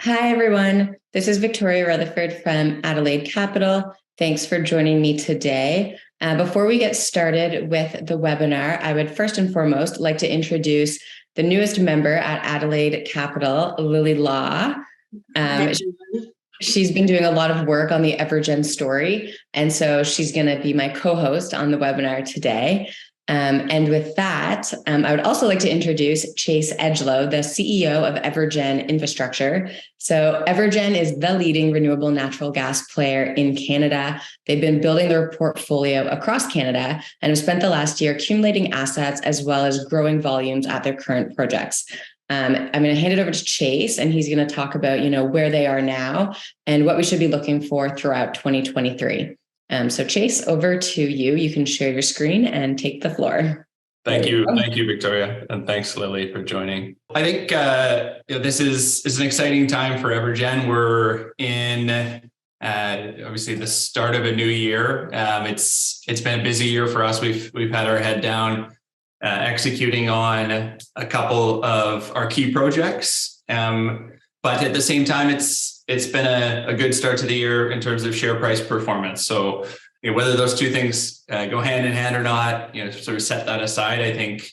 Hi, everyone. This is Victoria Rutherford from Adelaide Capital. Thanks for joining me today. Before we get started with the webinar, I would first and foremost like to introduce the newest member at Adelaide Capital, Lily Law. She's been doing a lot of work on the EverGen story, and so she's going to be my co-host on the webinar today. And with that, I would also like to introduce Chase Edgelow, the CEO of EverGen Infrastructure. So EverGen is the leading renewable natural gas player in Canada. They've been building their portfolio across Canada and have spent the last year accumulating assets as well as growing volumes at their current projects. I'm going to hand it over to Chase, and he's going to talk about, where they are now and what we should be looking for throughout 2023. So Chase, over to you. You can share your screen and take the floor. Thank you, Victoria, and thanks, Lily, for joining. I think this is an exciting time for EverGen. We're in obviously the start of a new year. It's been a busy year for us. We've had our head down executing on a couple of our key projects, but at the same time, it's been a good start to the year in terms of share price performance. So whether those two things go hand in hand or not, sort of set that aside. I think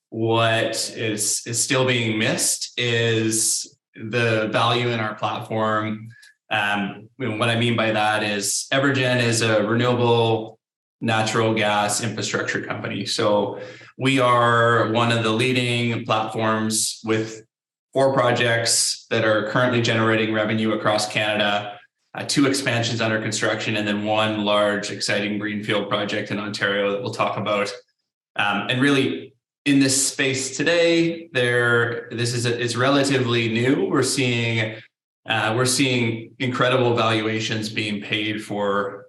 what is still being missed is the value in our platform. What I mean by that is EverGen is a renewable natural gas infrastructure company. So we are one of the leading platforms with 4 projects that are currently generating revenue across Canada, 2 expansions under construction, and then 1 large, exciting greenfield project in Ontario that we'll talk about. And really, in this space today, it's relatively new. We're seeing incredible valuations being paid for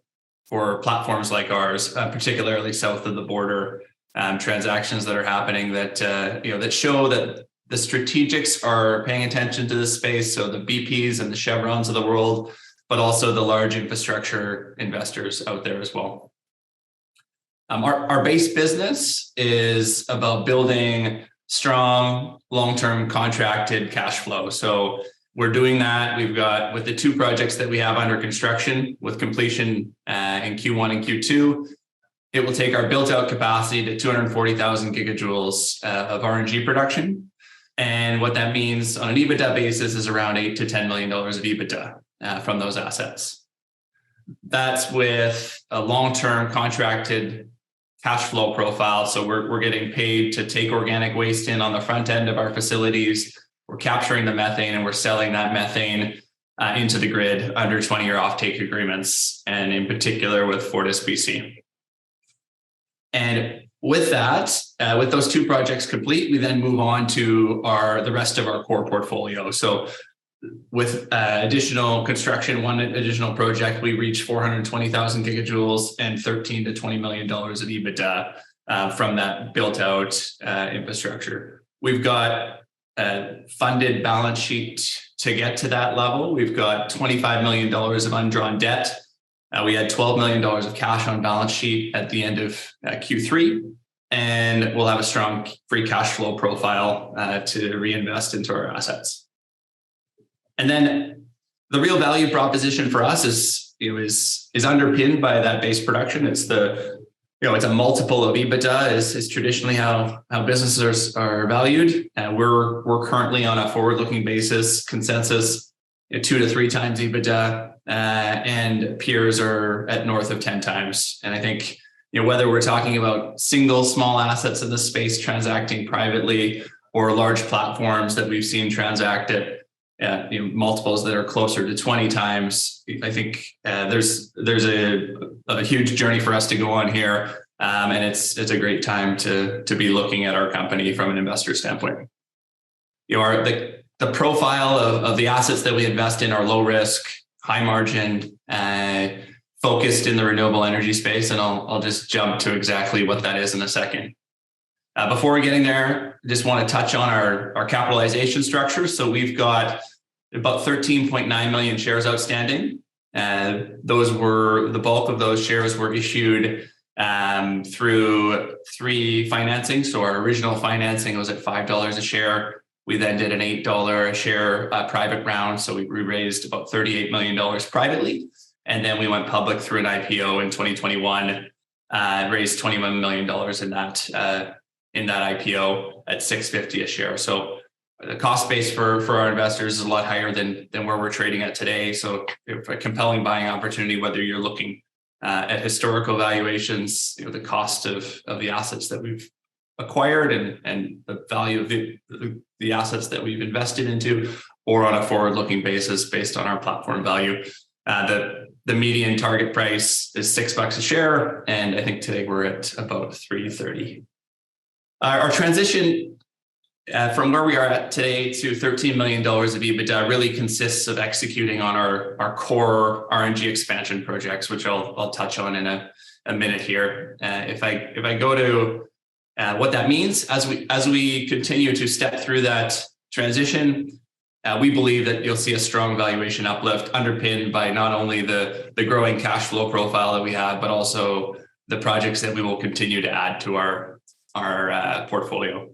platforms like ours, particularly south of the border, transactions that are happening that that show that the strategics are paying attention to this space. So the BPs and the Chevrons of the world, but also the large infrastructure investors out there as well. Our base business is about building strong, long-term contracted cash flow. So we're doing that. We've got, with the 2 projects that we have under construction with completion in Q1 and Q2, it will take our built-out capacity to 240,000 gigajoules of RNG production. And what that means on an EBITDA basis is around $8 to $10 million of EBITDA from those assets. That's with a long-term contracted cash flow profile. So we're getting paid to take organic waste in on the front end of our facilities. We're capturing the methane and we're selling that methane into the grid under 20-year offtake agreements, and in particular with FortisBC. And with that, with those 2 projects complete, we then move on to the rest of our core portfolio. So with additional construction, 1 additional project, we reach 420,000 gigajoules and $13 to $20 million of EBITDA from that built-out infrastructure. We've got a funded balance sheet to get to that level. We've got $25 million of undrawn debt. We had $12 million of cash on balance sheet at the end of Q3, and we'll have a strong free cash flow profile to reinvest into our assets. And then the real value proposition for us is underpinned by that base production. It's it's a multiple of EBITDA is traditionally how businesses are valued. We're currently on a forward-looking basis, consensus 2 to 3 times EBITDA, and peers are at north of 10 times. And I think whether we're talking about single small assets in the space transacting privately or large platforms that we've seen transact at multiples that are closer to 20 times, I think there's a huge journey for us to go on here, and it's a great time to be looking at our company from an investor standpoint. The profile of the assets that we invest in are low risk, high margin, focused in the renewable energy space, and I'll just jump to exactly what that is in a second. Before we're getting there, I just want to touch on our capitalization structure. So we've got about 13.9 million shares outstanding. The bulk of those shares were issued through 3 financings. So our original financing was at $5 a share. We then did an $8 a share private round. So we raised about $38 million privately. And then we went public through an IPO in 2021, raised $21 million in that IPO at $6.50 a share. So the cost base for our investors is a lot higher than where we're trading at today. So a compelling buying opportunity, whether you're looking at historical valuations, the cost of the assets that we've acquired and the value of the assets that we've invested into, or on a forward-looking basis based on our platform value. The median target price is $6 a share, and I think today we're at about $3.30. Our transition from where we are at today to $13 million of EBITDA really consists of executing on our core RNG expansion projects, which I'll touch on in a minute here. If I go to what that means as we continue to step through that transition, we believe that you'll see a strong valuation uplift underpinned by not only the growing cash flow profile that we have, but also the projects that we will continue to add to our portfolio.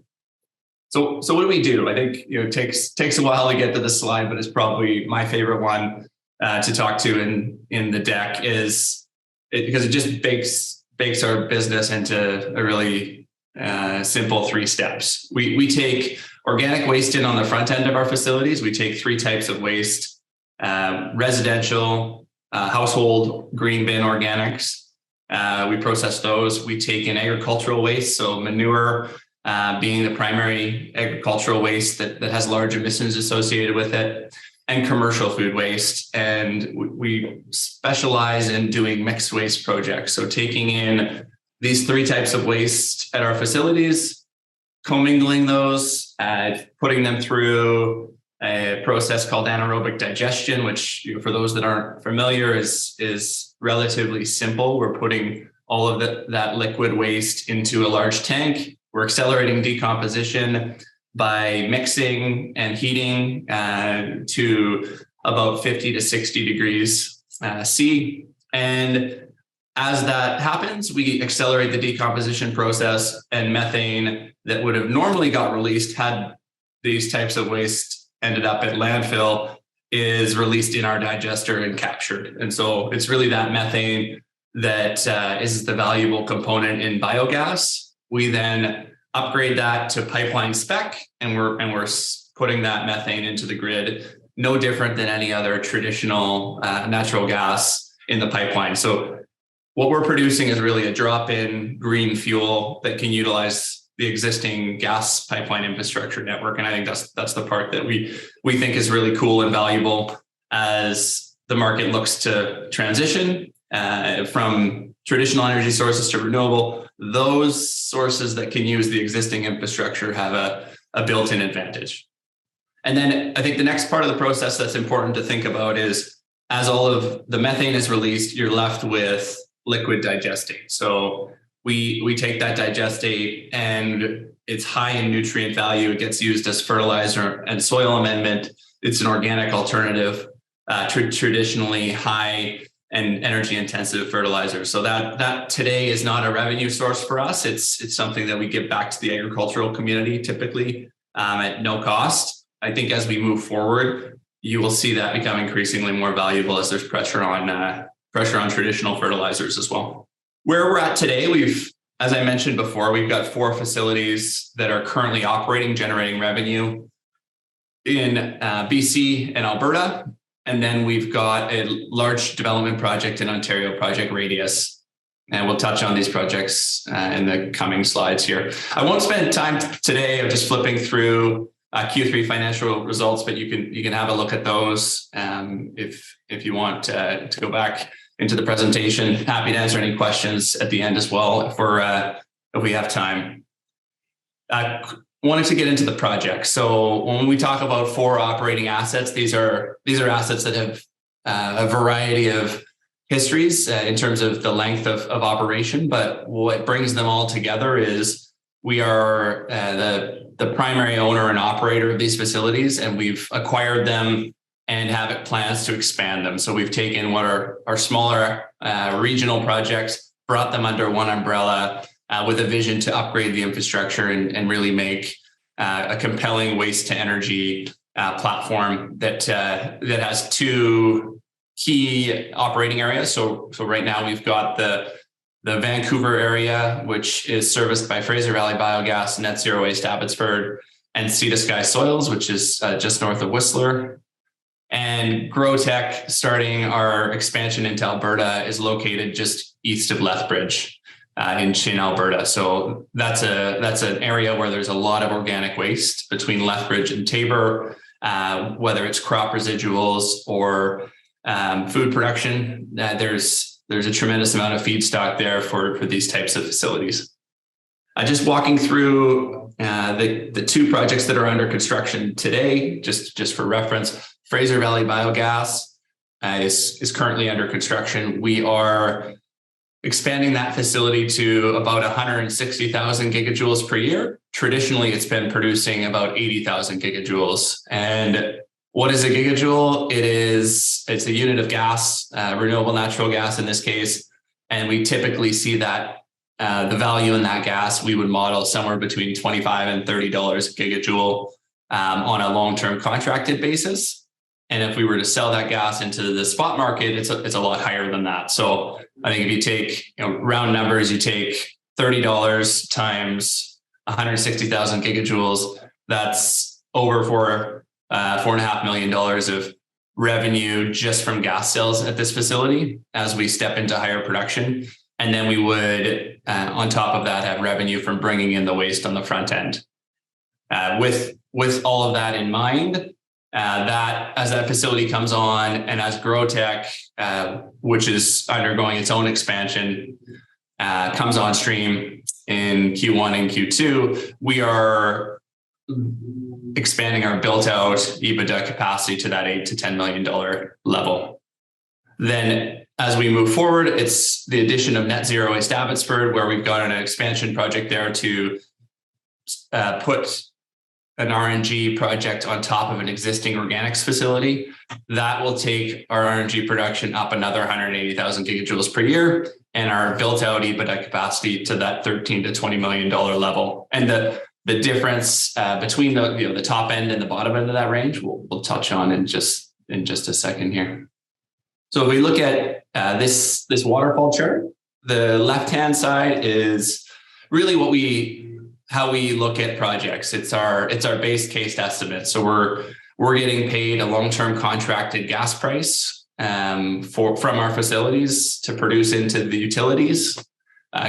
So what do we do? I think it takes a while to get to this slide, but it's probably my favorite one to talk to in the deck because it just bakes our business into a really simple 3 steps. We take organic waste in on the front end of our facilities. We take 3 types of waste: residential, household, green bin organics. We process those. We take in agricultural waste, so manure being the primary agricultural waste that has large emissions associated with it, and commercial food waste. And we specialize in doing mixed waste projects. So taking in these 3 types of waste at our facilities, commingling those, putting them through a process called anaerobic digestion, which for those that aren't familiar is relatively simple. We're putting all of that liquid waste into a large tank. We're accelerating decomposition by mixing and heating to about 50 to 60 degrees C. And as that happens, we accelerate the decomposition process, and methane that would have normally got released had these types of waste ended up at landfill is released in our digester and captured. And so it's really that methane that is the valuable component in biogas. We then upgrade that to pipeline spec, and we're putting that methane into the grid, no different than any other traditional natural gas in the pipeline. So what we're producing is really a drop-in green fuel that can utilize the existing gas pipeline infrastructure network. And I think that's the part that we think is really cool and valuable as the market looks to transition from traditional energy sources to renewable. Those sources that can use the existing infrastructure have a built-in advantage. And then I think the next part of the process that's important to think about is, as all of the methane is released, you're left with liquid digestate. So we take that digestate, and it's high in nutrient value. It gets used as fertilizer and soil amendment. It's an organic alternative, traditionally high and energy intensive fertilizer. So that today is not a revenue source for us. It's something that we give back to the agricultural community, typically at no cost. I think as we move forward, you will see that become increasingly more valuable as there's pressure on traditional fertilizers as well. Where we're at today, as I mentioned before, we've got 4 facilities that are currently operating, generating revenue in BC and Alberta. And then we've got a large development project in Ontario, Project Radius. And we'll touch on these projects in the coming slides here. I won't spend time today of just flipping through Q3 financial results, but you can have a look at those if you want to go back into the presentation. Happy to answer any questions at the end as well if we have time. Wanted to get into the project. So when we talk about 4 operating assets, these are assets that have a variety of histories in terms of the length of operation. But what brings them all together is we are the primary owner and operator of these facilities, and we've acquired them and have plans to expand them. So we've taken what are our smaller regional projects, brought them under one umbrella with a vision to upgrade the infrastructure and really make a compelling waste to energy platform that has two key operating areas. So right now we've got the Vancouver area, which is serviced by Fraser Valley Biogas, NetZero Waste Abbotsford, and Sea to Sky Soils, which is just north of Whistler. And GrowTec, starting our expansion into Alberta, is located just east of Lethbridge in Chin, Alberta. So that's an area where there's a lot of organic waste between Lethbridge and Tabor, whether it's crop residuals or food production. There's a tremendous amount of feedstock there for these types of facilities. Just walking through the two projects that are under construction today, just for reference. Fraser Valley Biogas is currently under construction. We are expanding that facility to about 160,000 gigajoules per year. Traditionally, it's been producing about 80,000 gigajoules. And what is a gigajoule? It's a unit of gas, renewable natural gas in this case. And we typically see that the value in that gas, we would model somewhere between $25 and $30 a gigajoule on a long-term contracted basis. And if we were to sell that gas into the spot market, it's a lot higher than that. So I think if you take round numbers, you take $30 times 160,000 gigajoules, that's over $4.5 million of revenue just from gas sales at this facility as we step into higher production. And then we would, on top of that, have revenue from bringing in the waste on the front end. With all of that in mind, that as that facility comes on and as GrowTec, which is undergoing its own expansion, comes on stream in Q1 and Q2, we are expanding our built out EBITDA capacity to that $8 to $10 million level. Then as we move forward, it's the addition of NetZero Waste Abbotsford, where we've got an expansion project there to put an RNG project on top of an existing organics facility. That will take our RNG production up another 180,000 gigajoules per year and our built out EBITDA capacity to that $13 to $20 million level. And the difference between the top end and the bottom end of that range, we'll touch on in just a second here. So if we look at this waterfall chart, the left-hand side is really how we look at projects. It's our base case estimate. So we're getting paid a long-term contracted gas price from our facilities to produce into the utilities,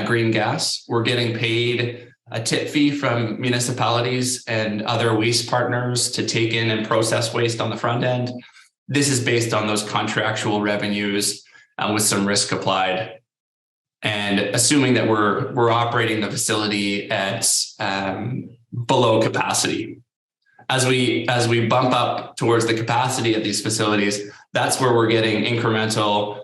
green gas. We're getting paid a tip fee from municipalities and other waste partners to take in and process waste on the front end. This is based on those contractual revenues with some risk applied. And assuming that we're operating the facility at below capacity. As we bump up towards the capacity of these facilities, that's where we're getting incremental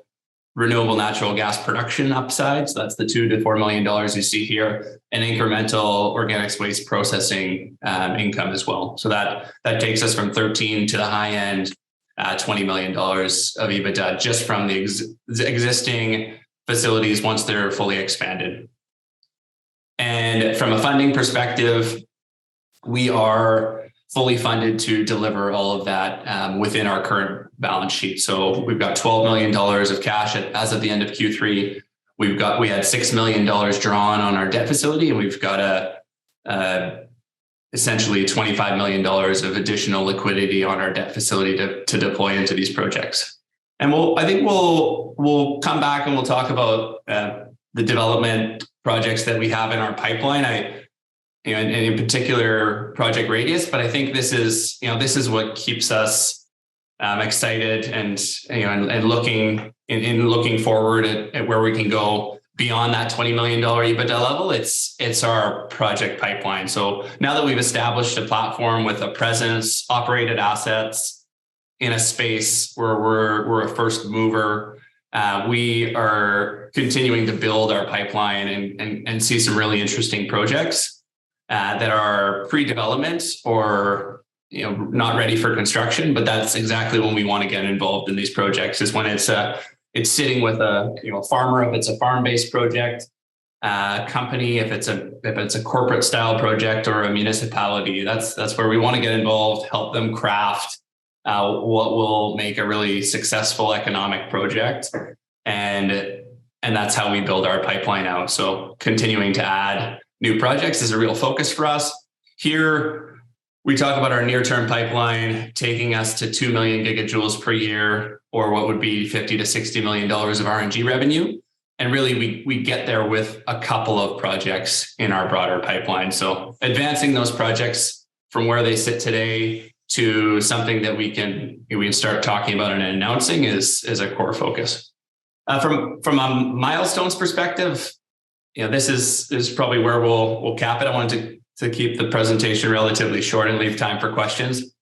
renewable natural gas production upsides. That's the $2 to $4 million you see here, and incremental organics waste processing income as well. So that takes us from 13 to the high end, $20 million of EBITDA just from the existing facilities once they're fully expanded. And from a funding perspective, we are fully funded to deliver all of that within our current balance sheet. So we've got $12 million of cash as of the end of Q3. We had $6 million drawn on our debt facility, and we've got essentially $25 million of additional liquidity on our debt facility to deploy into these projects. And I think we'll come back and we'll talk about the development projects that we have in our pipeline. And in particular, Project Radius. But I think this is what keeps us excited and looking forward at where we can go beyond that $20 million EBITDA level. It's our project pipeline. So now that we've established a platform with a presence, operated assets, in a space where we're a first mover, we are continuing to build our pipeline and see some really interesting projects that are pre-development or not ready for construction. But that's exactly when we want to get involved in these projects, is when it's sitting with a farmer, if it's a farm-based project, company, if it's a corporate style project or a municipality, that's where we want to get involved, help them craft what will make a really successful economic project. And that's how we build our pipeline out. So continuing to add new projects is a real focus for us. Here, we talk about our near-term pipeline taking us to 2 million gigajoules per year, or what would be $50 to $60 million of RNG revenue. And really, we get there with a couple of projects in our broader pipeline. So advancing those projects from where they sit today to something that we can start talking about and announcing is a core focus. From a milestones perspective, this is probably where we'll cap it. I wanted to keep the presentation relatively short and leave time for questions.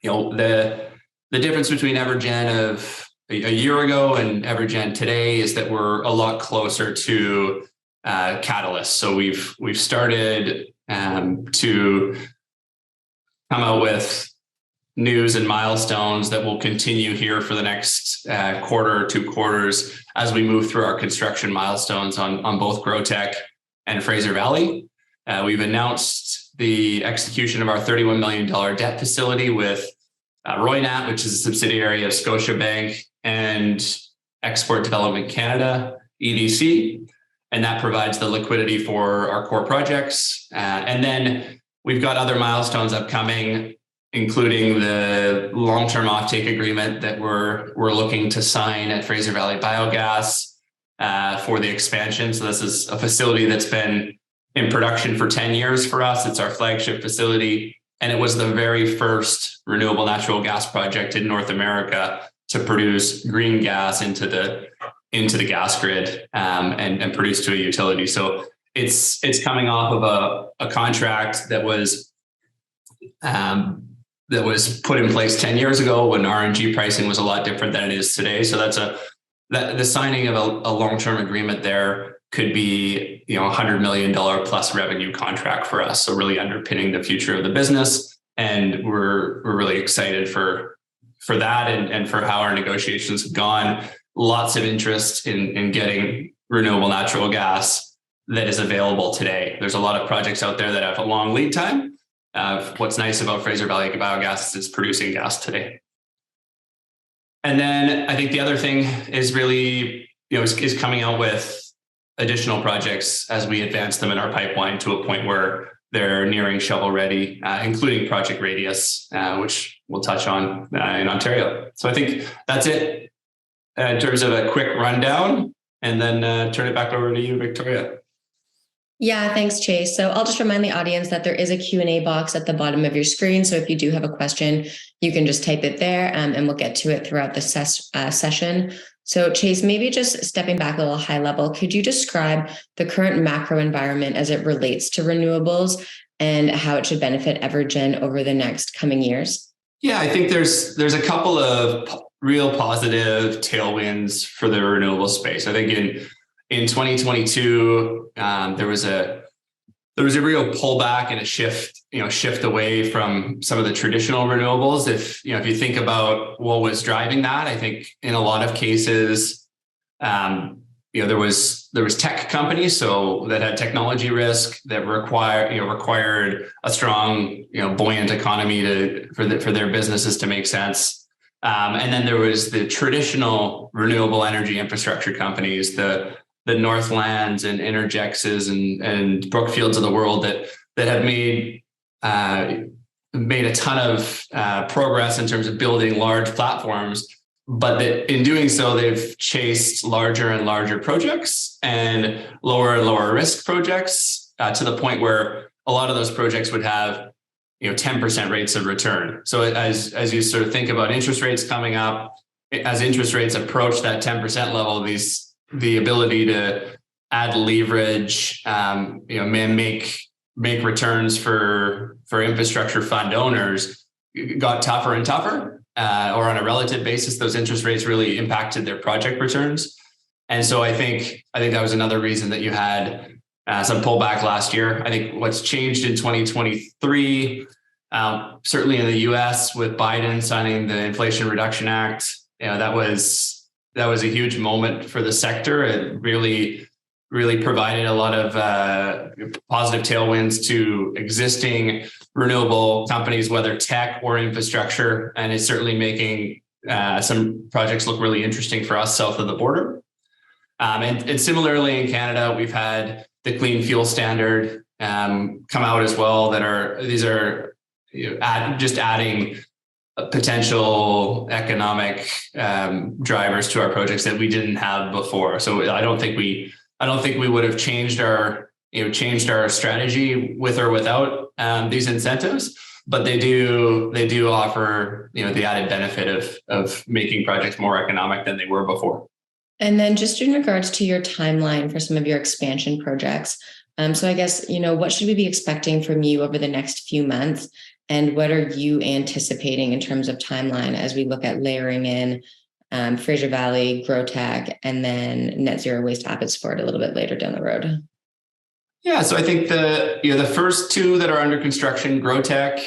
The difference between EverGen of a year ago and EverGen today is that we're a lot closer to catalysts. So we've started to come out with news and milestones that will continue here for the next quarter or 2 quarters as we move through our construction milestones on both GrowTec and Fraser Valley. We've announced the execution of our $31 million debt facility with Roynat, which is a subsidiary of Scotiabank, and Export Development Canada, EDC, and that provides the liquidity for our core projects. And then we've got other milestones upcoming, including the long-term offtake agreement that we're looking to sign at Fraser Valley Biogas for the expansion. So this is a facility that's been in production for 10 years for us. It's our flagship facility, and it was the very first renewable natural gas project in North America to produce green gas into the gas grid and produce to a utility. So it's coming off of a contract that was put in place 10 years ago when RNG pricing was a lot different than it is today. So the signing of a long-term agreement there could be $100 million plus revenue contract for us. So really underpinning the future of the business, and we're really excited for that and for how our negotiations have gone. Lots of interest in getting renewable natural gas that is available today. There's a lot of projects out there that have a long lead time. What's nice about Fraser Valley Biogas is it's producing gas today. And then I think the other thing is really, is coming out with additional projects as we advance them in our pipeline to a point where they're nearing shovel ready, including Project Radius, which we'll touch on in Ontario. So I think that's it in terms of a quick rundown, and then turn it back over to you, Victoria. Yeah, thanks, Chase. So I'll just remind the audience that there is a Q&A box at the bottom of your screen. So if you do have a question, you can just type it there and we'll get to it throughout the session. So Chase, maybe just stepping back a little high level, could you describe the current macro environment as it relates to renewables and how it should benefit EverGen over the next coming years? Yeah, I think there's a couple of real positive tailwinds for the renewable space. I think in 2022, there was a real pullback and a shift away from some of the traditional renewables. If you think about what was driving that, I think in a lot of cases, there was tech companies that had technology risk that required a strong buoyant economy for their businesses to make sense. And then there was the traditional renewable energy infrastructure companies, the Northlands and Interjexes and Brookfields of the world that have made a ton of progress in terms of building large platforms, but that in doing so, they've chased larger and larger projects and lower risk projects to the point where a lot of those projects would have 10% rates of return. So as you sort of think about interest rates coming up, as interest rates approach that 10% level, the ability to add leverage, make returns for infrastructure fund owners got tougher and tougher, or on a relative basis, those interest rates really impacted their project returns. And so I think that was another reason that you had some pullback last year. I think what's changed in 2023, certainly in the US with Biden signing the Inflation Reduction Act, that was a huge moment for the sector. It really really provided a lot of positive tailwinds to existing renewable companies, whether tech or infrastructure, and it's certainly making some projects look really interesting for us south of the border. And similarly in Canada, we've had the Clean Fuel Standard come out as well. These are just adding potential economic drivers to our projects that we didn't have before. So I don't think we would have changed our strategy with or without these incentives, but they do offer the added benefit of making projects more economic than they were before. And then just in regards to your timeline for some of your expansion projects, so I guess what should we be expecting from you over the next few months, and what are you anticipating in terms of timeline as we look at layering in Fraser Valley, GrowTec, and then NetZero Waste Abbotsford a little bit later down the road? Yeah, so I think the first two that are under construction, GrowTec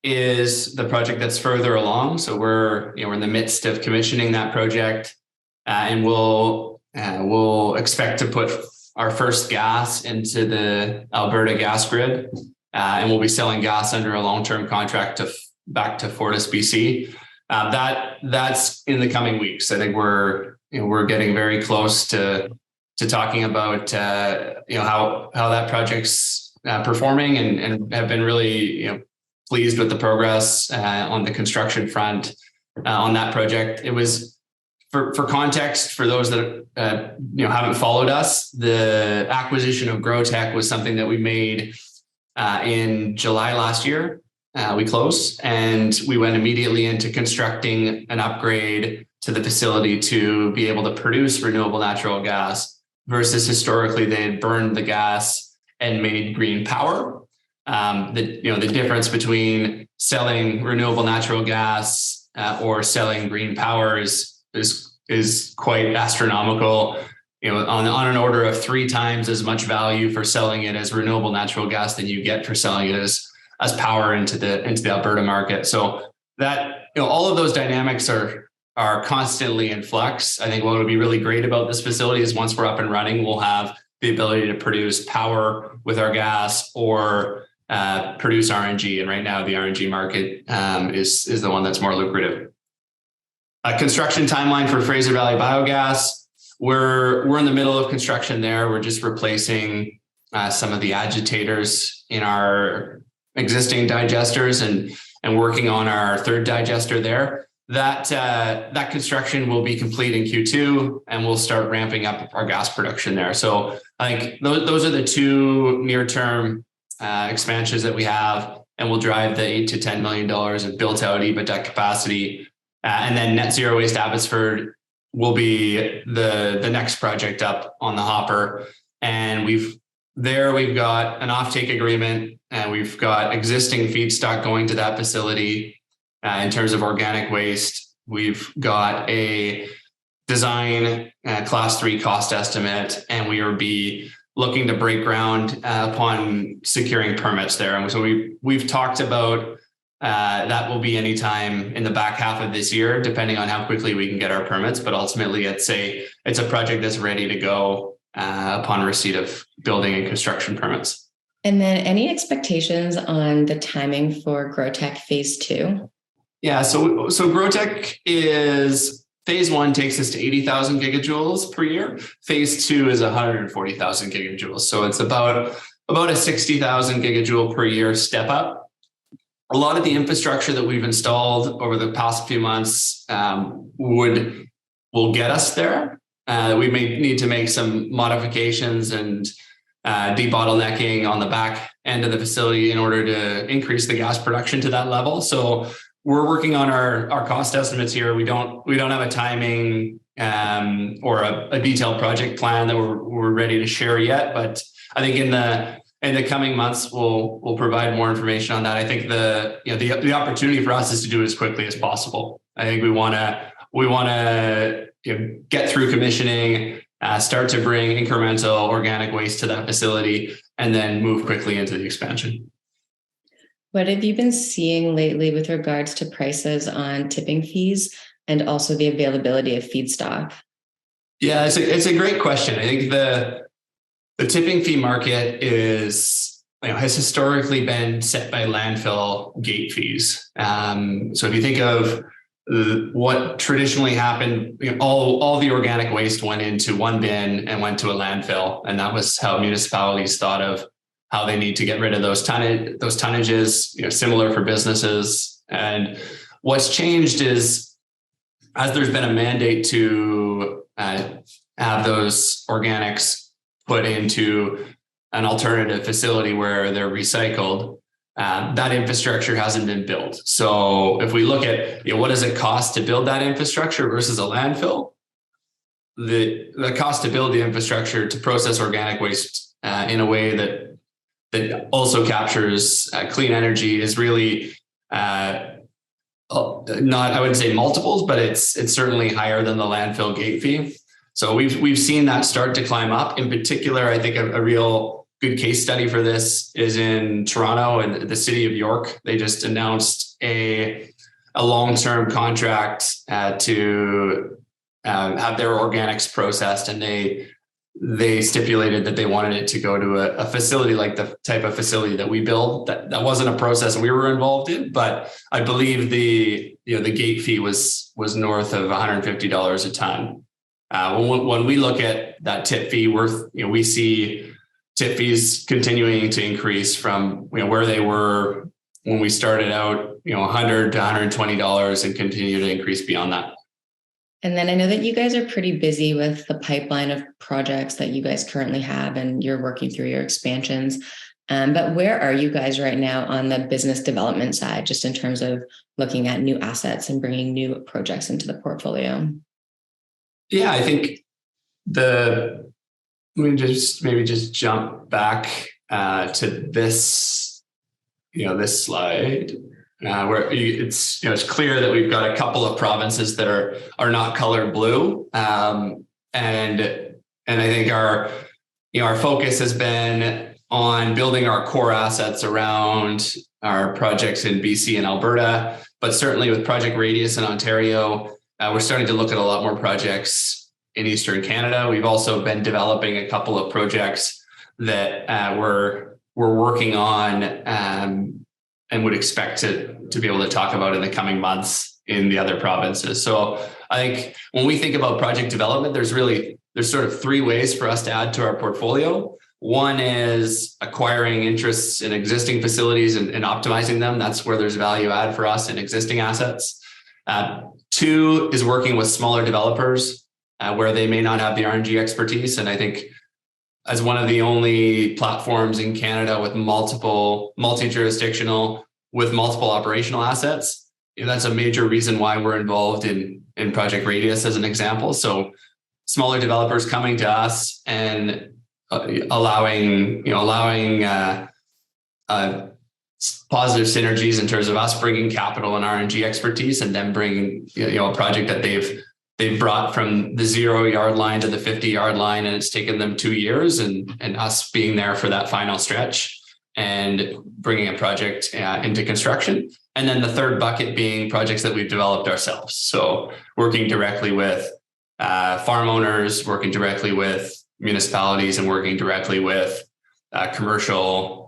is the project that's further along. So we're in the midst of commissioning that project, and we'll expect to put our first gas into the Alberta gas grid, and we'll be selling gas under a long-term contract back to Fortis, BC. That's in the coming weeks. I think we're getting very close to talking about how that project's performing, and have been really pleased with the progress on the construction front on that project. It was for context for those that haven't followed us. The acquisition of GrowTec was something that we made in July last year. We closed, and we went immediately into constructing an upgrade to the facility to be able to produce renewable natural gas, versus historically they had burned the gas and made green power. The difference between selling renewable natural gas or selling green power is quite astronomical. On an order of 3 times as much value for selling it as renewable natural gas than you get for selling it as power into the Alberta market. So that all of those dynamics are constantly in flux. I think what would be really great about this facility is once we're up and running, we'll have the ability to produce power with our gas or produce RNG. And right now the RNG market is the one that's more lucrative. A construction timeline for Fraser Valley Biogas. We're in the middle of construction there. We're just replacing some of the agitators in our existing digesters and working on our third digester there. That construction will be complete in Q2, and we'll start ramping up our gas production there. So I think those are the two near-term expansions that we have, and we'll drive the $8 to $10 million of built-out EBITDA capacity. And then NetZero Waste Abbotsford will be the next project up on the hopper. And we've got an offtake agreement, and we've got existing feedstock going to that facility. In terms of organic waste, we've got a design class 3 cost estimate, and we will be looking to break ground upon securing permits there. And so we've talked about that will be anytime in the back half of this year, depending on how quickly we can get our permits. But ultimately, it's a project that's ready to go upon receipt of building and construction permits. And then any expectations on the timing for GrowTec Phase 2? Yeah, so GrowTec is Phase 1 takes us to 80,000 gigajoules per year. Phase 2 is 140,000 gigajoules. So it's about a 60,000 gigajoule per year step up. A lot of the infrastructure that we've installed over the past few months will get us there. We may need to make some modifications and debottlenecking on the back end of the facility in order to increase the gas production to that level. So we're working on our cost estimates here. We don't have a timing or a detailed project plan that we're ready to share yet. But I think in the coming months we'll provide more information on that. I think the opportunity for us is to do it as quickly as possible. I think we want to get through commissioning, start to bring incremental organic waste to that facility, and then move quickly into the expansion. What have you been seeing lately with regards to prices on tipping fees and also the availability of feedstock? Yeah, it's a great question. I think The tipping fee market has historically been set by landfill gate fees. So if you think of what traditionally happened, all the organic waste went into one bin and went to a landfill, and that was how municipalities thought of how they need to get rid of those tonnages. Similar for businesses. And what's changed is, as there's been a mandate to have those organics put into an alternative facility where they're recycled, that infrastructure hasn't been built. So if we look at what does it cost to build that infrastructure versus a landfill, the cost to build the infrastructure to process organic waste in a way that also captures clean energy is really not, I wouldn't say multiples, but it's certainly higher than the landfill gate fee. So we've seen that start to climb up. In particular, I think a real good case study for this is in Toronto and the city of York. They just announced a long-term contract to have their organics processed, and they stipulated that they wanted it to go to a facility like the type of facility that we build. That wasn't a process we were involved in, but I believe the gate fee was north of $150 a ton. When we look at that tip fee, we see tip fees continuing to increase from where they were when we started out, $100 to $120, and continue to increase beyond that. And then I know that you guys are pretty busy with the pipeline of projects that you guys currently have, and you're working through your expansions. But where are you guys right now on the business development side, just in terms of looking at new assets and bringing new projects into the portfolio? Yeah, I think maybe just jump back to this, this slide. Where it's clear that we've got a couple of provinces that are not colored blue, and I think our focus has been on building our core assets around our projects in BC and Alberta, but certainly with Project Radius in Ontario, we're starting to look at a lot more projects in Eastern Canada. We've also been developing a couple of projects that we're working on and would expect to be able to talk about in the coming months in the other provinces. So I think when we think about project development, there's sort of three ways for us to add to our portfolio. One is acquiring interests in existing facilities and optimizing them. That's where there's value add for us in existing assets. Two is working with smaller developers where they may not have the RNG expertise. And I think as one of the only platforms in Canada with multi-jurisdictional, with multiple operational assets, that's a major reason why we're involved in Project Radius as an example. So smaller developers coming to us and allowing positive synergies in terms of us bringing capital and RNG expertise, and then bringing a project that they've brought from the 0 yard line to the 50 yard line, and it's taken them 2 years, and us being there for that final stretch and bringing a project into construction. And then the third bucket being projects that we've developed ourselves. So working directly with farm owners, working directly with municipalities, and working directly with commercial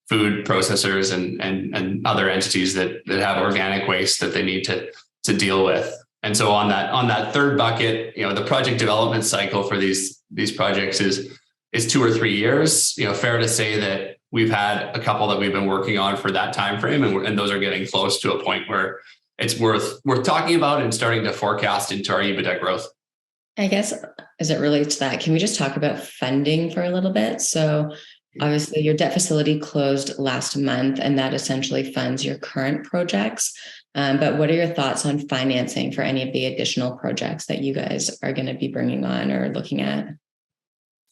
food processors and other entities that have organic waste that they need to deal with. And so on that third bucket, the project development cycle for these projects is 2 or 3 years. Fair to say that we've had a couple that we've been working on for that time frame, and those are getting close to a point where it's worth talking about and starting to forecast into our EBITDA growth. I guess as it relates to that, can we just talk about funding for a little bit? So obviously your debt facility closed last month, and that essentially funds your current projects. But what are your thoughts on financing for any of the additional projects that you guys are going to be bringing on or looking at?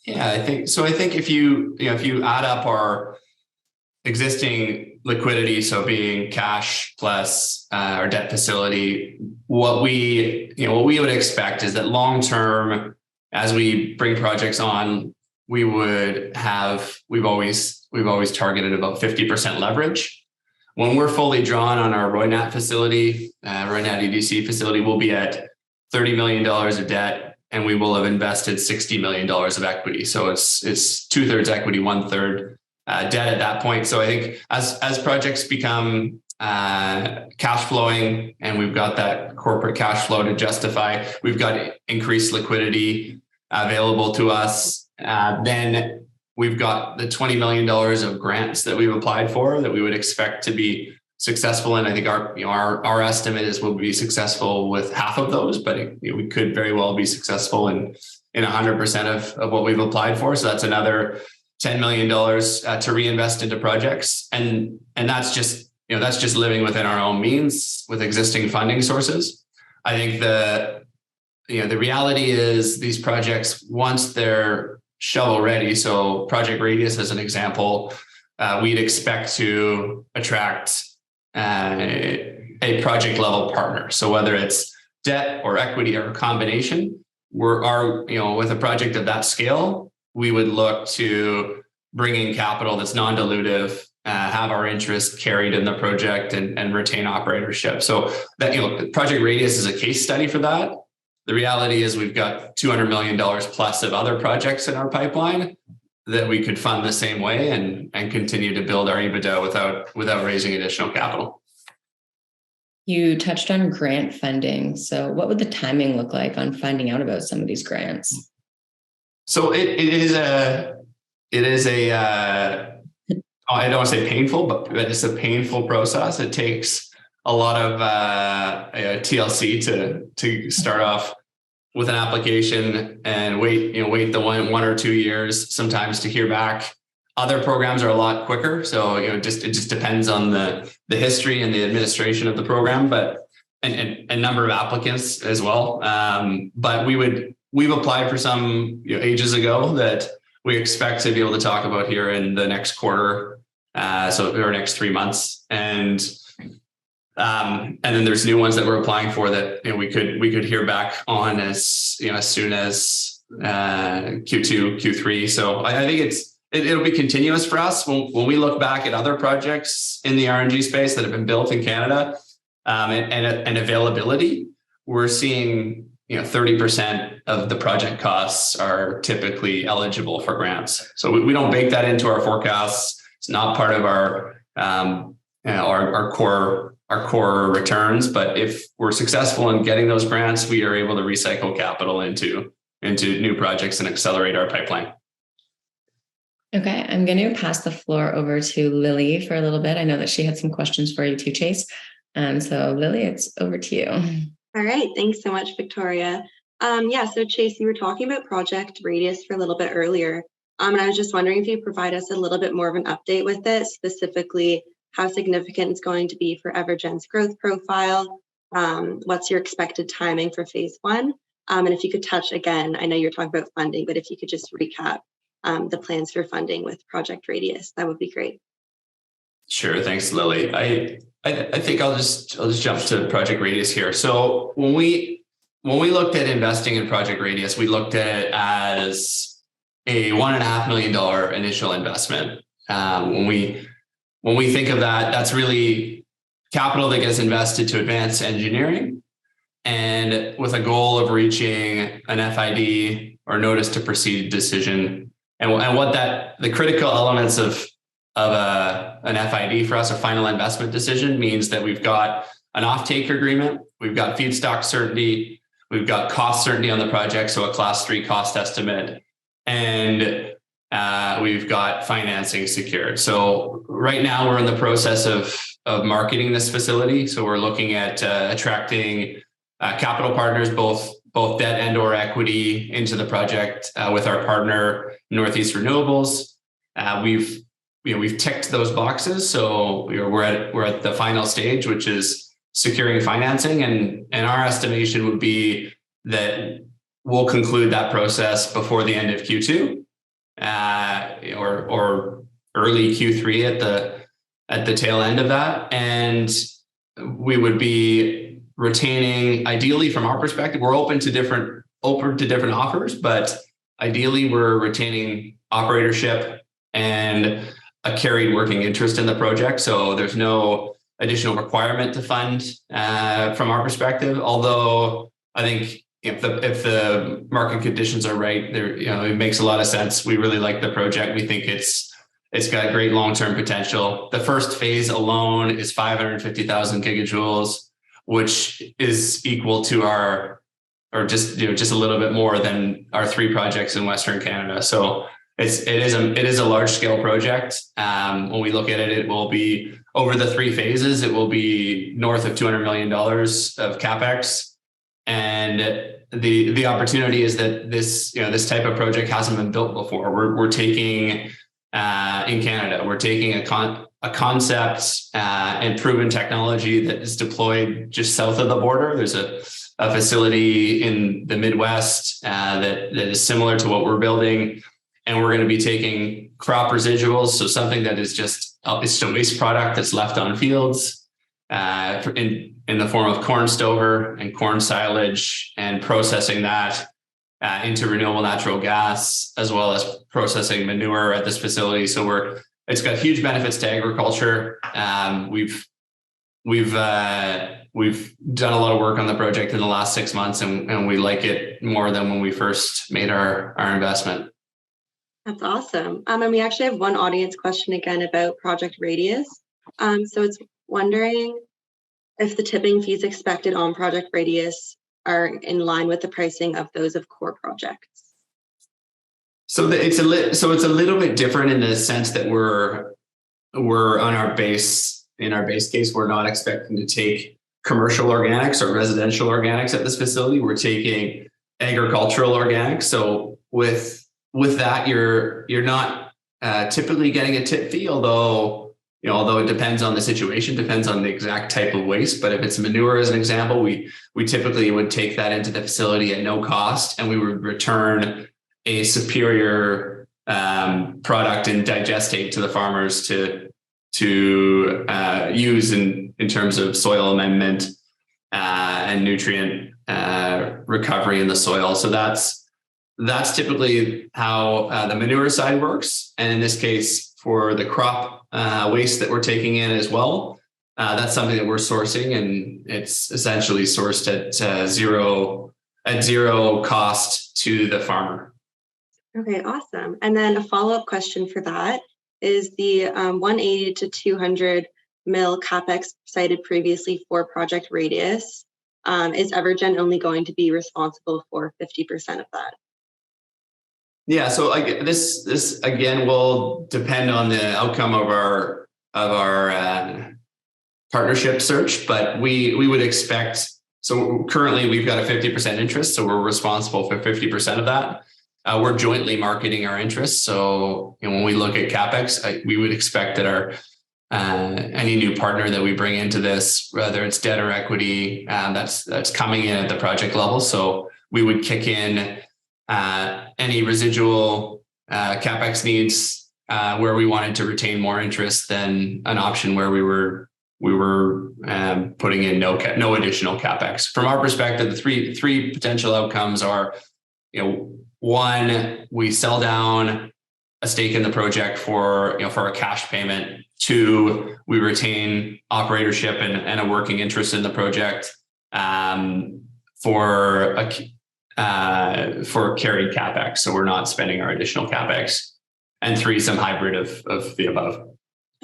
Yeah, I think if you add up our existing liquidity, so being cash plus our debt facility, what we would expect is that long term, as we bring projects on, we've always targeted about 50% leverage. When we're fully drawn on our Roynat facility, Roynat EDC facility, we'll be at $30 million of debt and we will have invested $60 million of equity. So it's 2/3 equity, 1/3 debt at that point. So I think as projects become cash flowing, and we've got that corporate cash flow to justify, we've got increased liquidity available to us. Then we've got the $20 million of grants that we've applied for that we would expect to be successful in. I think our estimate is we'll be successful with half of those, but we could very well be successful in 100% of what we've applied for. So that's another $10 million to reinvest into projects, and that's just living within our own means with existing funding sources. I think the reality is these projects, once they're shovel ready, so Project Radius as an example, we'd expect to attract a project level partner. So whether it's debt or equity or a combination, with a project of that scale, we would look to bring in capital that's non-dilutive, have our interest carried in the project, and retain operatorship. So that, Project Radius is a case study for that. The reality is we've got $200 million plus of other projects in our pipeline that we could fund the same way and continue to build our EBITDA without raising additional capital. You touched on grant funding. So what would the timing look like on finding out about some of these grants? So it is a I don't want to say painful, but it's a painful process. It takes a lot of TLC to start off with an application and wait the one or 2 years sometimes to hear back. Other programs are a lot quicker. So, it just depends on the history and the administration of the program, but and number of applicants as well. But we've applied for some ages ago that we expect to be able to talk about here in the next quarter. So our next 3 months. And then there's new ones that we're applying for that we could hear back on as soon as Q2, Q3. So I think it'll be continuous for us when we look back at other projects in the RNG space that have been built in Canada and availability. We're seeing 30% of the project costs are typically eligible for grants. So we don't bake that into our forecasts. It's not part of our core returns, but if we're successful in getting those grants, we are able to recycle capital into new projects and accelerate our pipeline. Okay, I'm going to pass the floor over to Lily for a little bit. I know that she had some questions for you too, Chase. So Lily, it's over to you. All right, thanks so much, Victoria. So Chase, you were talking about Project Radius for a little bit earlier. And I was just wondering if you provide us a little bit more of an update with it, specifically how significant it's going to be for EverGen's growth profile. What's your expected timing for phase 1? And if you could touch again, I know you're talking about funding, but if you could just recap the plans for funding with Project Radius, that would be great. Sure, thanks, Lily. I think I'll just jump to Project Radius here. So when we looked at investing in Project Radius, we looked at it as a $1.5 million initial investment. When we think of that, that's really capital that gets invested to advance engineering, and with a goal of reaching an FID or notice to proceed decision. And what the critical elements of an FID for us, a final investment decision, means that we've got an offtake agreement, we've got feedstock certainty, we've got cost certainty on the project, so a class 3 cost estimate, and we've got financing secured. So right now we're in the process of marketing this facility. So we're looking at attracting capital partners, both debt and or equity, into the project with our partner Northeast Renewables. We've ticked those boxes, so we're at the final stage, which is securing financing, and our estimation would be that we'll conclude that process before the end of Q2 or early Q3 at the tail end of that, and we would be retaining, ideally from our perspective, we're open to different offers, but ideally we're retaining operatorship and a carried working interest in the project. So there's no additional requirement to fund from our perspective. Although I think if the market conditions are right, there, it makes a lot of sense. We really like the project. We think it's got great long-term potential. The first phase alone is 550,000 gigajoules, which is equal to just a little bit more than our 3 projects in Western Canada. So it is a large scale project. When we look at it, it will be over the 3 phases. It will be north of $200 million of CapEx. And the opportunity is that this type of project hasn't been built before. We're taking in Canada, we're taking a concept and proven technology that is deployed just south of the border. There's a facility in the Midwest that is similar to what we're building, and we're going to be taking crop residuals, so something that is just it's a waste product that's left on fields in the form of corn stover and corn silage, and processing that into renewable natural gas, as well as processing manure at this facility. So it's got huge benefits to agriculture. We've done a lot of work on the project in the last 6 months, and we like it more than when we first made our investment. That's awesome. And we actually have one audience question again about Project Radius. So it's wondering if the tipping fees expected on Project Radius are in line with the pricing of those of core projects. So it's a little bit different in the sense that we're on our base. In our base case, we're not expecting to take commercial organics or residential organics at this facility. We're taking agricultural organics. So with that, you're not typically getting a tip fee, although it depends on the situation, depends on the exact type of waste. But if it's manure, as an example, we typically would take that into the facility at no cost, and we would return a superior product in digestate to the farmers to use in terms of soil amendment and nutrient recovery in the soil. So that's typically how the manure side works. And in this case, for the crop waste that we're taking in as well, that's something that we're sourcing, and it's essentially sourced at zero cost to the farmer. Okay, awesome. And then a follow-up question for that is the 180 to 200 mil CapEx cited previously for Project Radius. Is EverGen only going to be responsible for 50% of that? Yeah, so this again will depend on the outcome of our partnership search, but we would expect. So currently we've got a 50% interest, so we're responsible for 50% of that. We're jointly marketing our interests, so when we look at CapEx, we would expect that our any new partner that we bring into this, whether it's debt or equity, that's coming in at the project level. So we would kick in any residual CapEx needs where we wanted to retain more interest than an option where we were putting in no additional CapEx. From our perspective, the three potential outcomes are, one, we sell down a stake in the project for a cash payment. Two, we retain operatorship and a working interest in the project for carried CapEx, so we're not spending our additional CapEx. And three, some hybrid of the above.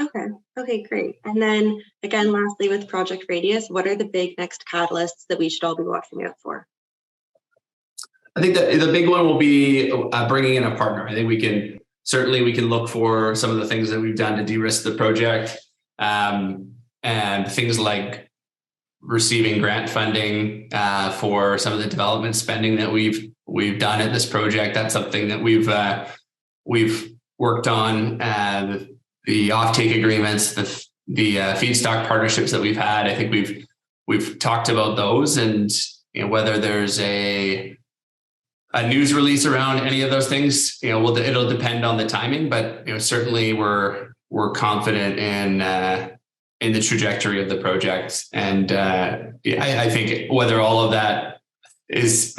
Okay, great. And then again, lastly, with Project Radius, what are the big next catalysts that we should all be watching out for? I think that the big one will be bringing in a partner. I think we can look for some of the things that we've done to de-risk the project, and things like receiving grant funding for some of the development spending that we've done at this project. That's something that we've worked on. The offtake agreements, the feedstock partnerships that we've had. I think we've talked about those, and whether there's a news release around any of those things, it'll depend on the timing. But certainly we're confident in the trajectory of the project, and I think whether all of that is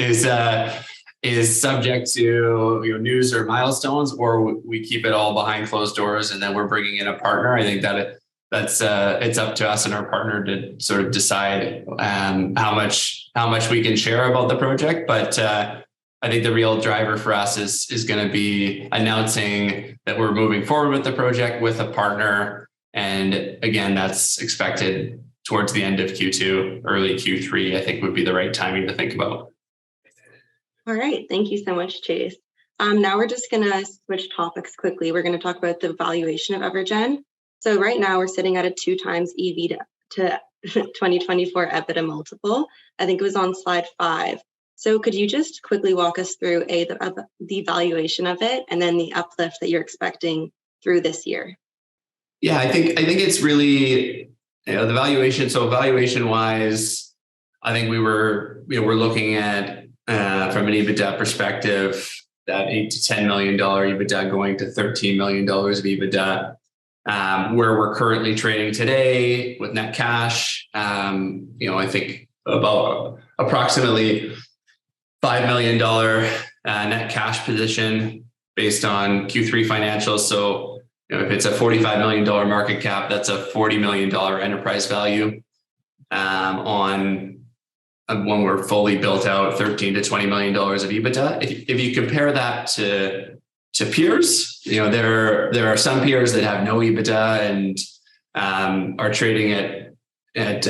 subject to news or milestones, or we keep it all behind closed doors and then we're bringing in a partner, I think that that's it's up to us and our partner to sort of decide how much we can share about the project. But I think the real driver for us is going to be announcing that we're moving forward with the project with a partner. And again, that's expected towards the end of Q2, early Q3, I think would be the right timing to think about. All right. Thank you so much, Chase. Now we're just going to switch topics quickly. We're going to talk about the valuation of EverGen. So right now we're sitting at a 2 times EV to 2024 EBITDA multiple. I think it was on slide 5. So could you just quickly walk us through the valuation of it and then the uplift that you're expecting through this year? Yeah, I think it's really, the valuation. So valuation wise, I think we're looking at from an EBITDA perspective, that $8 to $10 million EBITDA going to $13 million of EBITDA. Where we're currently trading today with net cash, I think about approximately $5 million net cash position based on Q3 financials. So if it's a $45 million market cap, that's a $40 million enterprise value on when we're fully built out, $13 to $20 million of EBITDA. If you compare that to peers, there are some peers that have no EBITDA and are trading at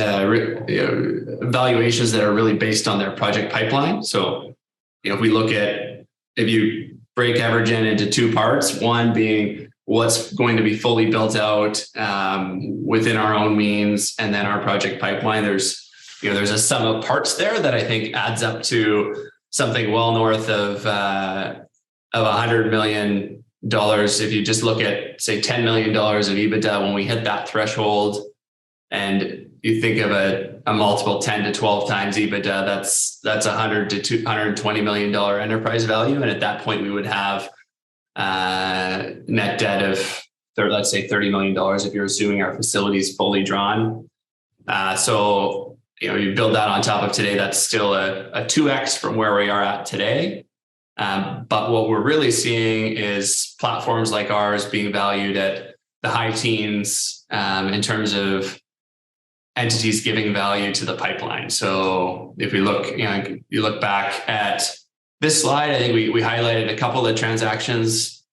valuations that are really based on their project pipeline. So, if you break EverGen into 2 parts, one being what's going to be fully built out within our own means, and then our project pipeline, there's a sum of parts there that I think adds up to something well north of $100 million. If you just look at, say, $10 million of EBITDA, when we hit that threshold, and you think of a multiple 10 to 12 times EBITDA, that's $100 to $120 million enterprise value. And at that point, we would have net debt of, let's say, $30 million if you're assuming our facility is fully drawn. So you build that on top of today, that's still a 2x from where we are at today. But what we're really seeing is platforms like ours being valued at the high teens in terms of entities giving value to the pipeline. So if we look, you look back at this slide, I think we highlighted a couple of transactions.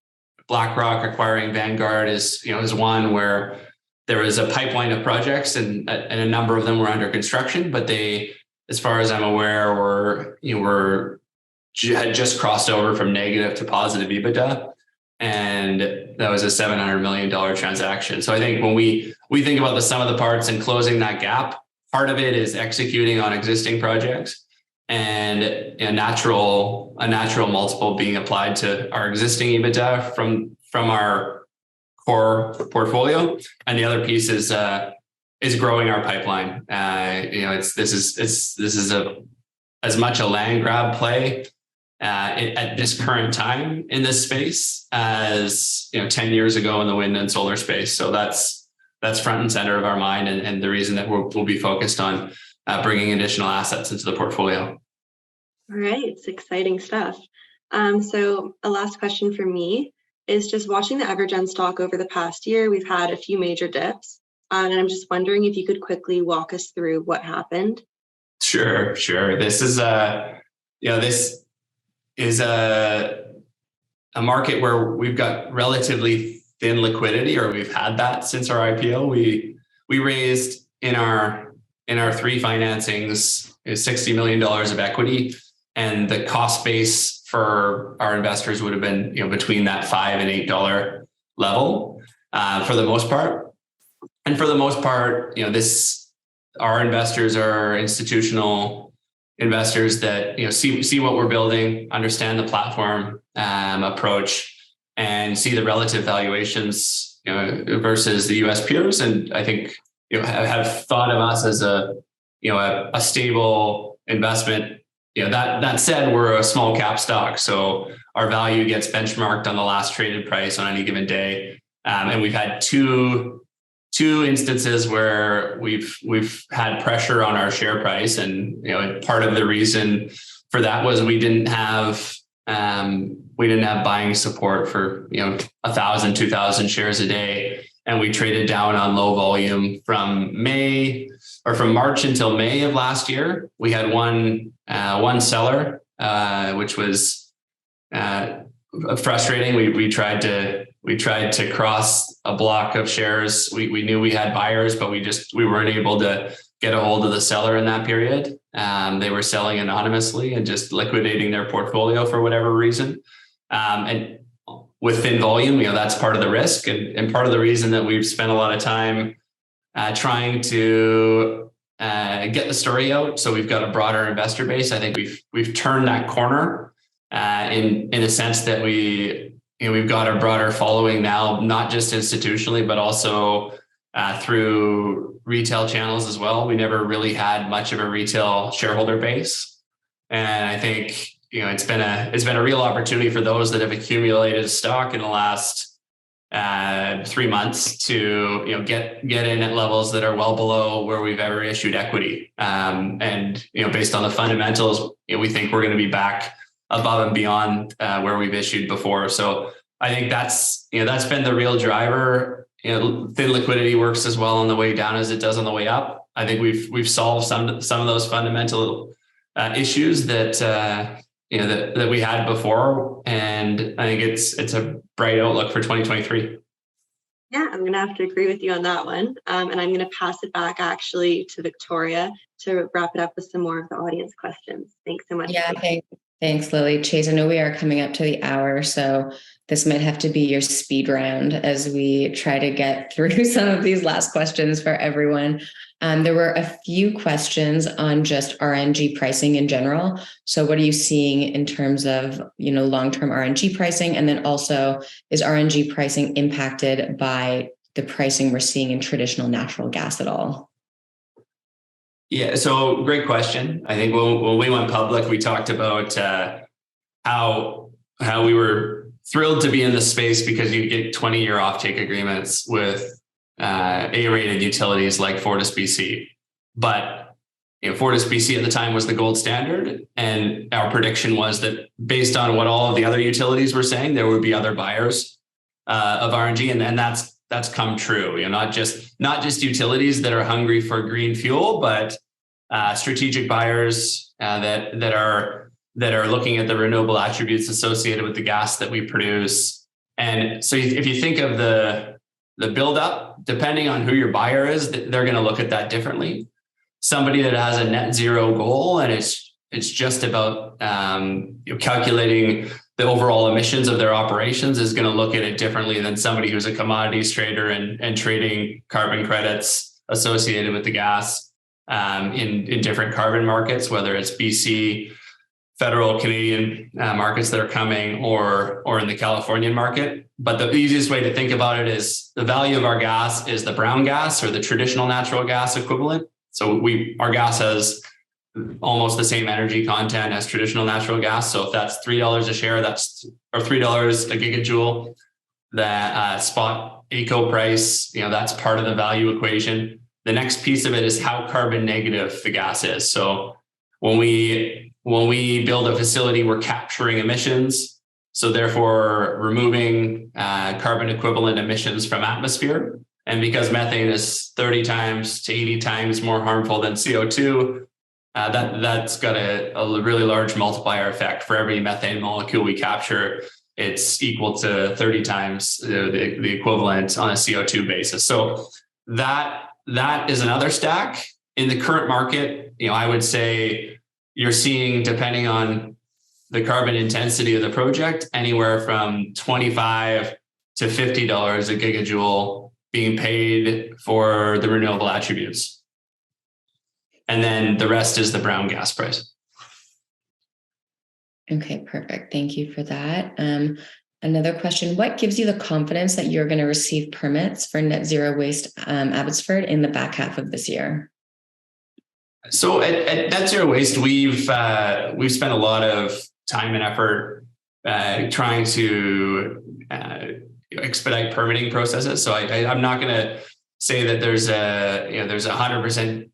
BlackRock acquiring Vanguard is one where there was a pipeline of projects and a number of them were under construction, but they, as far as I'm aware, had just crossed over from negative to positive EBITDA. And that was a $700 million transaction. So I think when we think about the sum of the parts and closing that gap, part of it is executing on existing projects and a natural multiple being applied to our existing EBITDA from our core portfolio. And the other piece is growing our pipeline. This is as much a land grab play at this current time in this space as 10 years ago in the wind and solar space. So that's front and center of our mind, and the reason that we'll be focused on bringing additional assets into the portfolio. All right, it's exciting stuff. So a last question for me is just watching the EverGen stock over the past year. We've had a few major dips, and I'm just wondering if you could quickly walk us through what happened. Sure. This is a market where we've got relatively thin liquidity, or we've had that since our IPO. We raised in our 3 financings is $60 million of equity, and the cost base for our investors would have been between that $5 and $8 level for the most part. And for the most part, our investors are institutional investors that see what we're building, understand the platform approach, and see the relative valuations versus the US peers. And I think have thought of us as a stable investment. That said, we're a small cap stock, so our value gets benchmarked on the last traded price on any given day. And we've had two instances where we've had pressure on our share price, and part of the reason for that was we didn't have buying support for 1,000, 2,000 shares a day, and we traded down on low volume from March until May of last year. We had one seller, which was frustrating. We tried to cross a block of shares. We knew we had buyers, but we weren't able to get a hold of the seller in that period. They were selling anonymously and just liquidating their portfolio for whatever reason. And with thin volume, that's part of the risk and part of the reason that we've spent a lot of time trying to get the story out. So we've got a broader investor base. I think we've turned that corner in a sense that we've got a broader following now, not just institutionally, but also through retail channels as well. We never really had much of a retail shareholder base, and I think it's been a real opportunity for those that have accumulated stock in the last 3 months to get in at levels that are well below where we've ever issued equity. And based on the fundamentals, we think we're going to be back above and beyond where we've issued before. So I think that's been the real driver. Thin liquidity works as well on the way down as it does on the way up. I think we've solved some of those fundamental issues that we had before, and I think it's a bright outlook for 2023. Yeah, I'm going to have to agree with you on that one. And I'm going to pass it back actually to Victoria to wrap it up with some more of the audience questions. Thanks so much. Yeah, thanks, Lily. Chase, I know we are coming up to the hour, so this might have to be your speed round as we try to get through some of these last questions for everyone. There were a few questions on just RNG pricing in general. So what are you seeing in terms of, long-term RNG pricing? And then also, is RNG pricing impacted by the pricing we're seeing in traditional natural gas at all? Yeah, so great question. I think when we went public, we talked about how we were thrilled to be in the space because you get 20-year offtake agreements with A-rated utilities like FortisBC. But FortisBC at the time was the gold standard, and our prediction was that based on what all of the other utilities were saying, there would be other buyers of RNG, and that's come true. Not just utilities that are hungry for green fuel, but strategic buyers that are looking at the renewable attributes associated with the gas that we produce. And so if you think of the buildup, depending on who your buyer is, they're going to look at that differently. Somebody that has a net zero goal and it's just about calculating the overall emissions of their operations is going to look at it differently than somebody who's a commodities trader and trading carbon credits associated with the gas in different carbon markets, whether it's BC, federal Canadian markets that are coming or in the Californian market. But the easiest way to think about it is the value of our gas is the brown gas or the traditional natural gas equivalent. So our gas has almost the same energy content as traditional natural gas. So if that's $3 a share, or $3 a gigajoule, the spot AECO price, that's part of the value equation. The next piece of it is how carbon negative the gas is. So when we build a facility, we're capturing emissions. So therefore removing carbon equivalent emissions from atmosphere. And because methane is 30 times to 80 times more harmful than CO2, that's got a really large multiplier effect. For every methane molecule we capture, it's equal to 30 times the equivalent on a CO2 basis. So that is another stack. In the current market, I would say you're seeing, depending on the carbon intensity of the project, anywhere from $25 to $50 a gigajoule being paid for the renewable attributes. And then the rest is the brown gas price. Okay, perfect. Thank you for that. Another question, what gives you the confidence that you're going to receive permits for NetZero Waste Abbotsford in the back half of this year? So at NetZero Waste, we've spent a lot of time and effort trying to expedite permitting processes. So I'm not going to say that there's 100%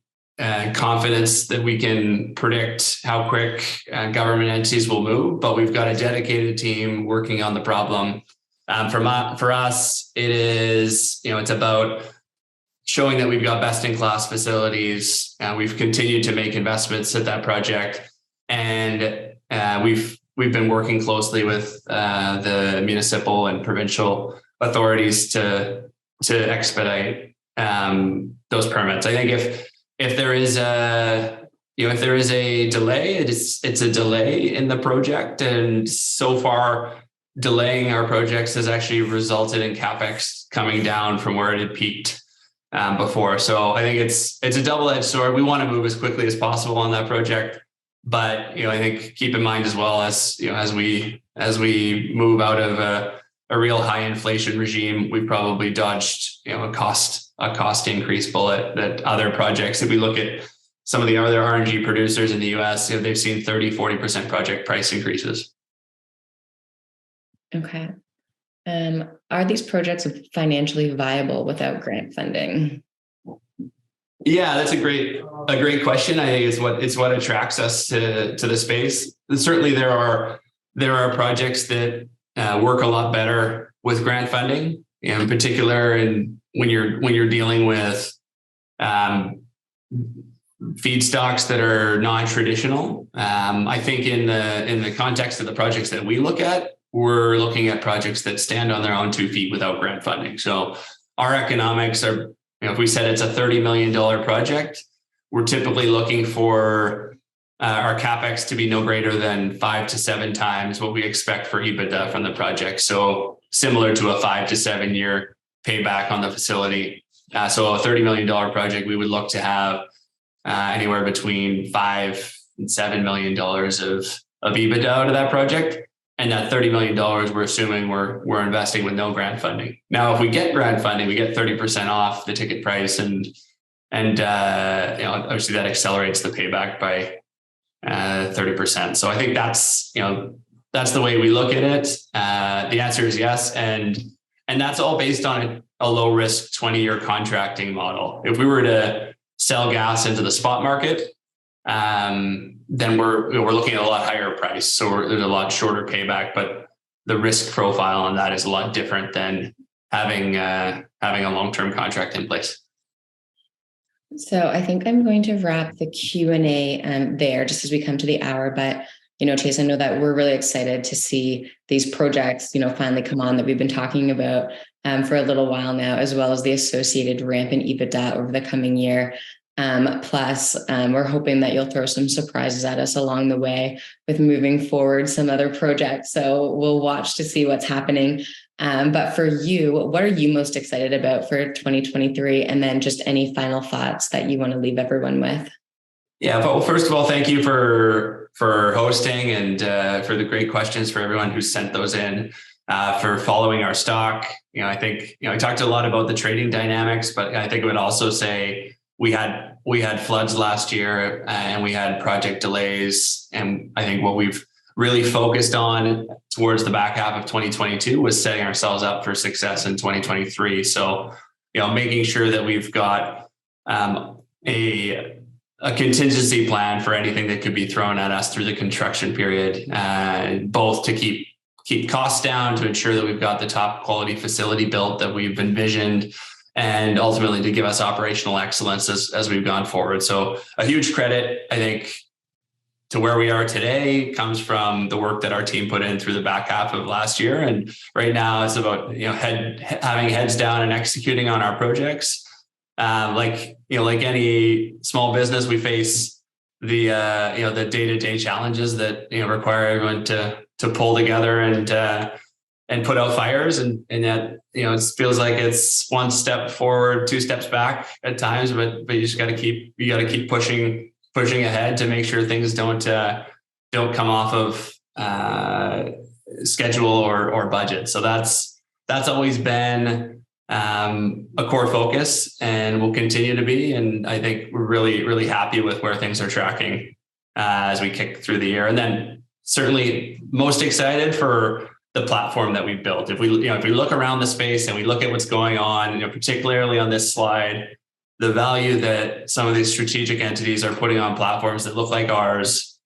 confidence that we can predict how quick government entities will move, but we've got a dedicated team working on the problem For us, it is, it's about showing that we've got best-in-class facilities. We've continued to make investments at that project, and we've been working closely with the municipal and provincial authorities to expedite those permits. I think if there is a delay, it's a delay in the project, and so far delaying our projects has actually resulted in CapEx coming down from where it had peaked before. So I think it's a double-edged sword. We want to move as quickly as possible on that project, but I think keep in mind as well, as as we move out of a real high inflation regime, we've probably dodged a cost increase bullet that other projects. If we look at some of the other RNG producers in the US, they've seen 30-40% project price increases. Okay. Are these projects financially viable without grant funding? Yeah, that's a great question. I think it's what attracts us to the space. And certainly there are projects that work a lot better with grant funding, in particular, and when you're dealing with feedstocks that are non-traditional. I think in the context of the projects that we look at, we're looking at projects that stand on their own 2 feet without grant funding. So our economics are, if we said it's a $30 million project, we're typically looking for our CapEx to be no greater than 5 to 7 times what we expect for EBITDA from the project. So similar to a 5 to 7 year payback on the facility. So a $30 million project, we would look to have anywhere between $5 and $7 million of EBITDA out of that project. And that $30 million, we're assuming we're investing with no grant funding. Now, if we get grant funding, we get 30% off the ticket price, and obviously that accelerates the payback by 30%. So I think that's the way we look at it. The answer is yes, and that's all based on a low risk 20-year contracting model. If we were to sell gas into the spot market, then we're looking at a lot higher price. So there's a lot shorter payback, but the risk profile on that is a lot different than having a long-term contract in place. So I think I'm going to wrap the Q&A there just as we come to the hour. But, Chase, I know that we're really excited to see these projects, finally come on that we've been talking about for a little while now, as well as the associated ramp in EBITDA over the coming year. Plus, we're hoping that you'll throw some surprises at us along the way with moving forward some other projects. So we'll watch to see what's happening. But for you, what are you most excited about for 2023? And then just any final thoughts that you want to leave everyone with? Yeah, well, first of all, thank you for hosting and for the great questions, for everyone who sent those in, for following our stock. I think, I talked a lot about the trading dynamics, but I think I would also say, we had floods last year and we had project delays. And I think what we've really focused on towards the back half of 2022 was setting ourselves up for success in 2023. So, making sure that we've got a contingency plan for anything that could be thrown at us through the construction period, both to keep costs down, to ensure that we've got the top quality facility built that we've envisioned, and ultimately to give us operational excellence as we've gone forward. So a huge credit, I think, to where we are today comes from the work that our team put in through the back half of last year. And right now it's about, having heads down and executing on our projects. Like any small business, we face the day-to-day challenges that, require everyone to pull together and put out fires, and yet it feels like it's one step forward, 2 steps back at times, but you just got to keep pushing ahead to make sure things don't come off of schedule or budget. So that's always been a core focus and will continue to be. And I think we're really, really happy with where things are tracking as we kick through the year. And then certainly most excited for the platform that we've built. If we look around the space and we look at what's going on, particularly on this slide, the value that some of these strategic entities are putting on platforms that look like ours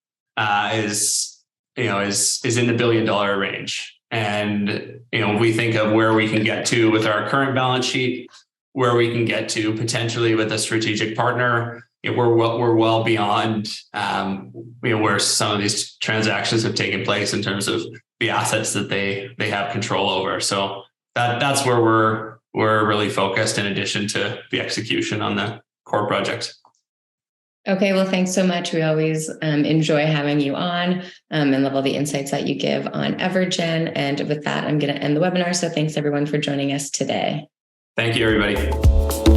is in the $1 billion range. And, we think of where we can get to with our current balance sheet, where we can get to potentially with a strategic partner. We're well beyond, where some of these transactions have taken place in terms of the assets that they have control over. So that's where we're really focused in addition to the execution on the core project. Okay, well, thanks so much. We always enjoy having you on and love all the insights that you give on EverGen. And with that, I'm going to end the webinar. So thanks everyone for joining us today. Thank you, everybody.